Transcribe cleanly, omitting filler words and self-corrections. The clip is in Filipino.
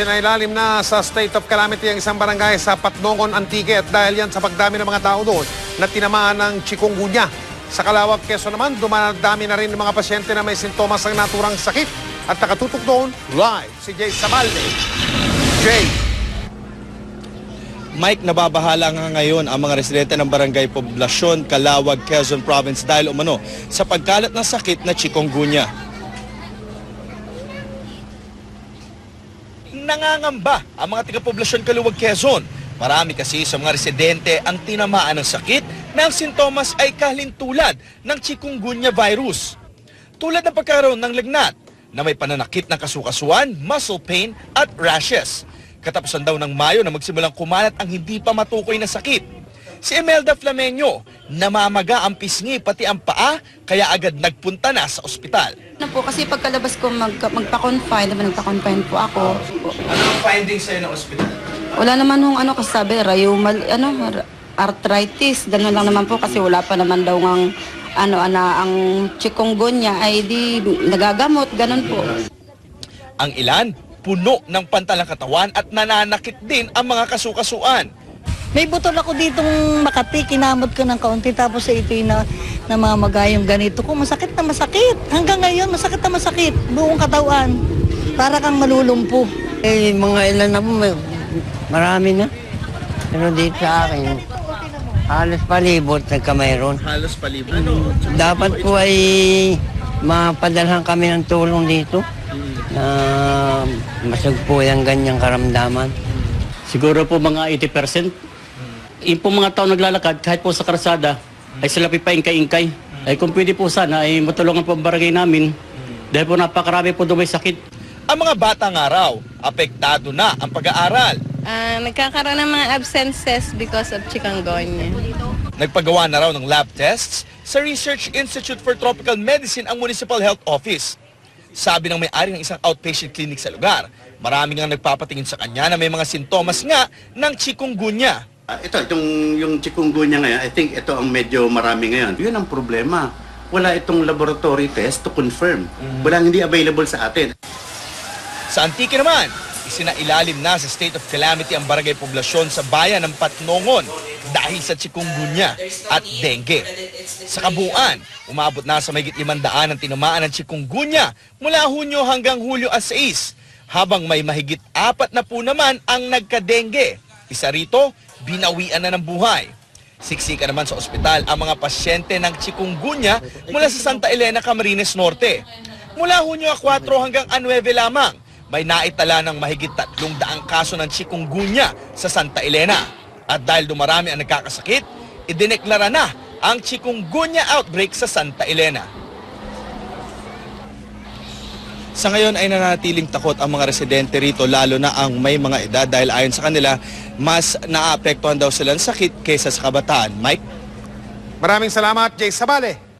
Pinailalim na sa state of calamity ang isang barangay sa Patnongon, Antique at dahil yan sa pagdami ng mga tao doon na tinamaan ng chikungunya. Sa Calauag, Quezon naman, dumadami na rin ng mga pasyente na may sintomas ng naturang sakit. At nakatutok doon, live, si Jay Sabalde. Jay. Mike, nababahala nga ngayon ang mga residente ng Barangay Poblasyon, Calauag, Quezon Province dahil umano sa pagkalat ng sakit na chikungunya. Nangangamba ang mga taga-Poblasyon, Calauag, Quezon. Marami kasi sa mga residente ang tinamaan ng sakit na ang sintomas ay kalintulad ng chikungunya virus. Tulad ng pagkakaroon ng lagnat na may pananakit ng kasukasuan, muscle pain at rashes. Katapusan daw ng Mayo na magsimulang kumalat ang hindi pa matukoy na sakit. Si Imelda Flamenyo, namamaga ang pisngi pati ang paa kaya agad nagpunta na sa ospital. Ano po, kasi pagkalabas ko magpa-confine, diba nagpa-confine po ako. Ano ang findings sa'yo ng ospital? Wala naman hong kasabi, arthritis, gano'n lang naman po kasi wala pa naman daw ang ang chikungunya ay di nagagamot, gano'n po. Ang ilan, puno ng pantalang katawan at nananakit din ang mga kasukasuan. May butol ako ditong Makati, kinamot ko ng kaunti tapos ito'y namamagayong ganito ko. Masakit na masakit. Hanggang ngayon, masakit na masakit. Buong katawan. Para kang malulumpo. Mga ilan na po, marami na. Pero dito sa akin, halos palibot nagkamayroon. Halos palibot. Ano? Dapat po ay mapadalhan kami ng tulong dito na masugpo yung ganyang karamdaman. Siguro po mga 80%. Yung po mga tao naglalakad, kahit po sa karsada, ay sila pipaingkay-ingkay. Ay kung pwede po sana, ay matulungan po ang barangay namin. Dahil po napakarami po doon may sakit. Ang mga batang araw, apektado na ang pag-aaral. Nagkakaroon ng mga absences because of chikungunya. Nagpagawa na raw ng lab tests sa Research Institute for Tropical Medicine ang Municipal Health Office. Sabi ng may-ari ng isang outpatient clinic sa lugar, marami nga nagpapatingin sa kanya na may mga sintomas nga ng chikungunya. Yung chikungunya ngayon, I think ito ang medyo marami ngayon. Yun ang problema. Wala itong laboratory test to confirm. Walang hindi available sa atin. Sa Antique naman, isinailalim na sa state of calamity ang Barangay Poblasyon sa bayan ng Patnongon dahil sa chikungunya at dengue. Sa kabuuan, umabot na sa mahigit 500 ang tinamaan ng chikungunya mula Hunyo hanggang Hulyo 6, habang may mahigit 4 na po naman ang nagka-dengue. Isa rito, binawian na ng buhay. Siksika naman sa ospital ang mga pasyente ng chikungunya mula sa Santa Elena, Camarines Norte. Mula Hunyo 4 hanggang 9 lamang, may naitala ng mahigit 300 kaso ng chikungunya sa Santa Elena. At dahil dumarami ang nagkakasakit, idineklara na ang chikungunya outbreak sa Santa Elena. Sa ngayon ay nanatiling takot ang mga residente rito, lalo na ang may mga edad dahil ayon sa kanila, mas naapektuhan daw sila ng sakit kaysa sa kabataan. Mike? Maraming salamat, Jay Sabale.